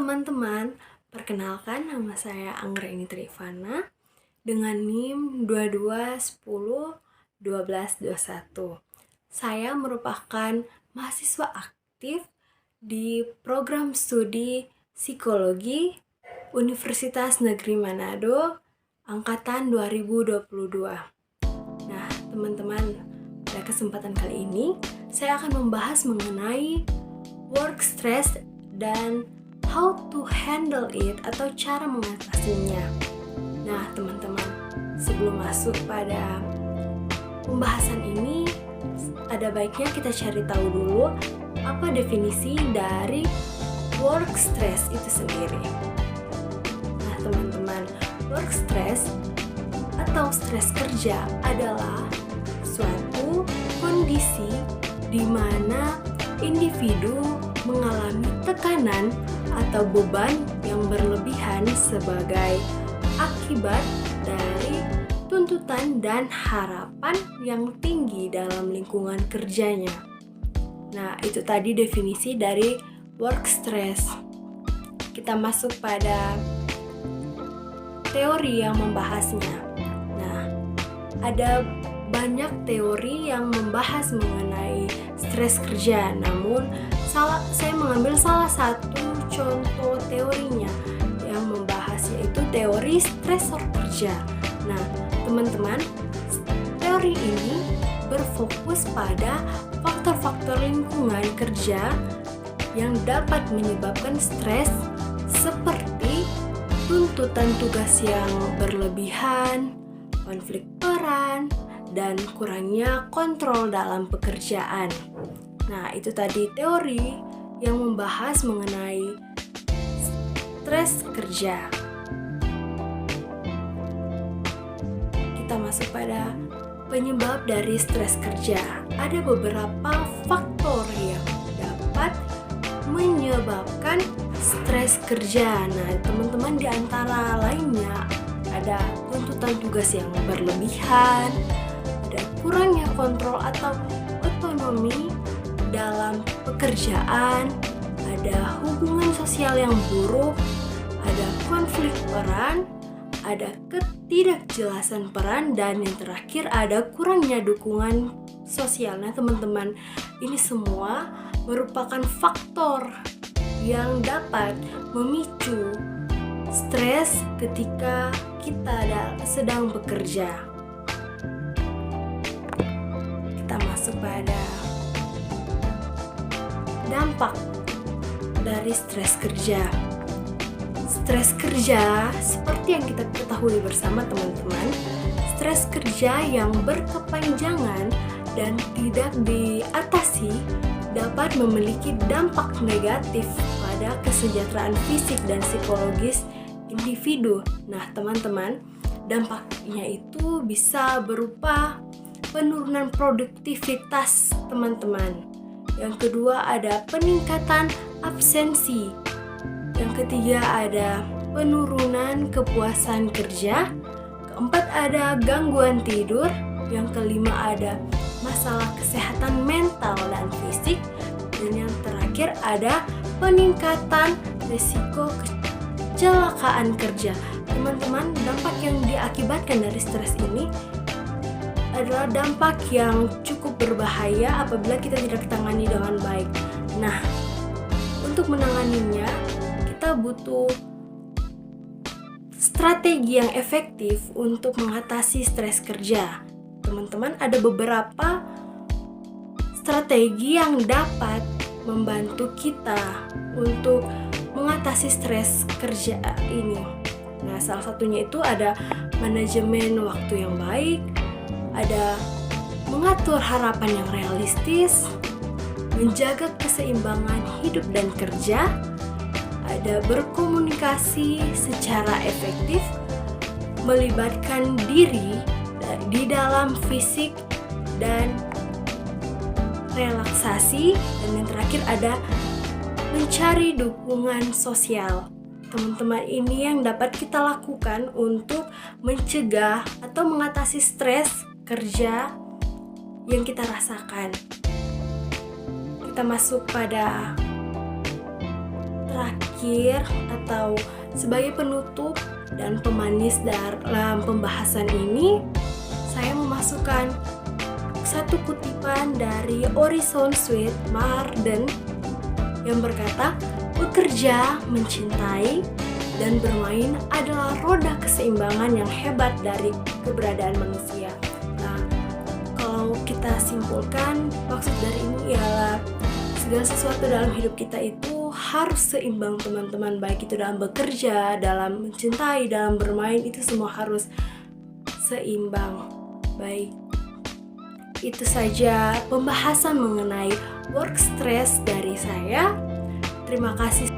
teman-teman, perkenalkan nama saya Anggraini Trivana dengan NIM 22101221. Saya merupakan mahasiswa aktif di program studi psikologi Universitas Negeri Manado angkatan 2022. Nah, teman-teman, pada kesempatan kali ini saya akan membahas mengenai work stress dan how to handle it atau cara mengatasinya. Nah, teman-teman, sebelum masuk pada pembahasan ini, ada baiknya kita cari tahu dulu apa definisi dari work stress itu sendiri. Nah, teman-teman, work stress atau stres kerja adalah suatu kondisi di mana individu mengalami tekanan atau beban yang berlebihan sebagai akibat dari tuntutan dan harapan yang tinggi dalam lingkungan kerjanya. Nah, itu tadi definisi dari work stress. Kita masuk pada teori yang membahasnya. Nah, ada banyak teori yang membahas mengenai stres kerja, namun saya mengambil salah satu contoh teorinya yang membahas, yaitu teori stresor kerja. Nah, teman-teman, teori ini berfokus pada faktor-faktor lingkungan kerja yang dapat menyebabkan stres seperti tuntutan tugas yang berlebihan, konflik peran, dan kurangnya kontrol dalam pekerjaan. Nah, itu tadi teori yang membahas mengenai stres kerja. Kita masuk pada penyebab dari stres kerja. Ada beberapa faktor yang dapat menyebabkan stres kerja. Nah, teman-teman, di antara lainnya ada tuntutan tugas yang berlebihan, ada kurangnya kontrol atau otonomi dalam pekerjaan, ada hubungan sosial yang buruk, ada konflik peran, ada ketidakjelasan peran, dan yang terakhir ada kurangnya dukungan sosial. Nah, teman-teman, ini semua merupakan faktor yang dapat memicu stres ketika kita sedang bekerja. Kita masuk pada dampak dari stres kerja. Stres kerja, seperti yang kita ketahui bersama teman-teman, stres kerja yang berkepanjangan dan tidak diatasi dapat memiliki dampak negatif pada kesejahteraan fisik dan psikologis individu. Nah, teman-teman, dampaknya itu bisa berupa penurunan produktivitas teman-teman. Yang kedua ada peningkatan absensi. Yang ketiga ada penurunan kepuasan kerja. Keempat ada gangguan tidur. Yang kelima ada masalah kesehatan mental dan fisik. Dan yang terakhir ada peningkatan risiko kecelakaan kerja. Teman-teman, dampak yang diakibatkan dari stres ini adalah dampak yang cukup berbahaya apabila kita tidak ditangani dengan baik. Nah, untuk menanganinya, kita butuh strategi yang efektif untuk mengatasi stres kerja. Teman-teman, ada beberapa strategi yang dapat membantu kita untuk mengatasi stres kerja ini. Nah, salah satunya itu ada manajemen waktu yang baik, ada mengatur harapan yang realistis, menjaga keseimbangan hidup dan kerja, ada berkomunikasi secara efektif, melibatkan diri di dalam fisik dan relaksasi, dan yang terakhir ada mencari dukungan sosial. Teman-teman, ini yang dapat kita lakukan untuk mencegah atau mengatasi stres kerja yang kita rasakan. Kita masuk pada terakhir atau sebagai penutup dan pemanis dalam pembahasan ini, saya memasukkan satu kutipan dari Horizon Suite Marden yang berkata, bekerja, mencintai, dan bermain adalah roda keseimbangan yang hebat dari keberadaan manusia. Nah, kalau kita simpulkan, maksud dari ini ialah segala sesuatu dalam hidup kita itu harus seimbang, teman-teman. Baik itu dalam bekerja, dalam mencintai, dalam bermain, itu semua harus seimbang. Baik, itu saja pembahasan mengenai work stress dari saya. Terima kasih.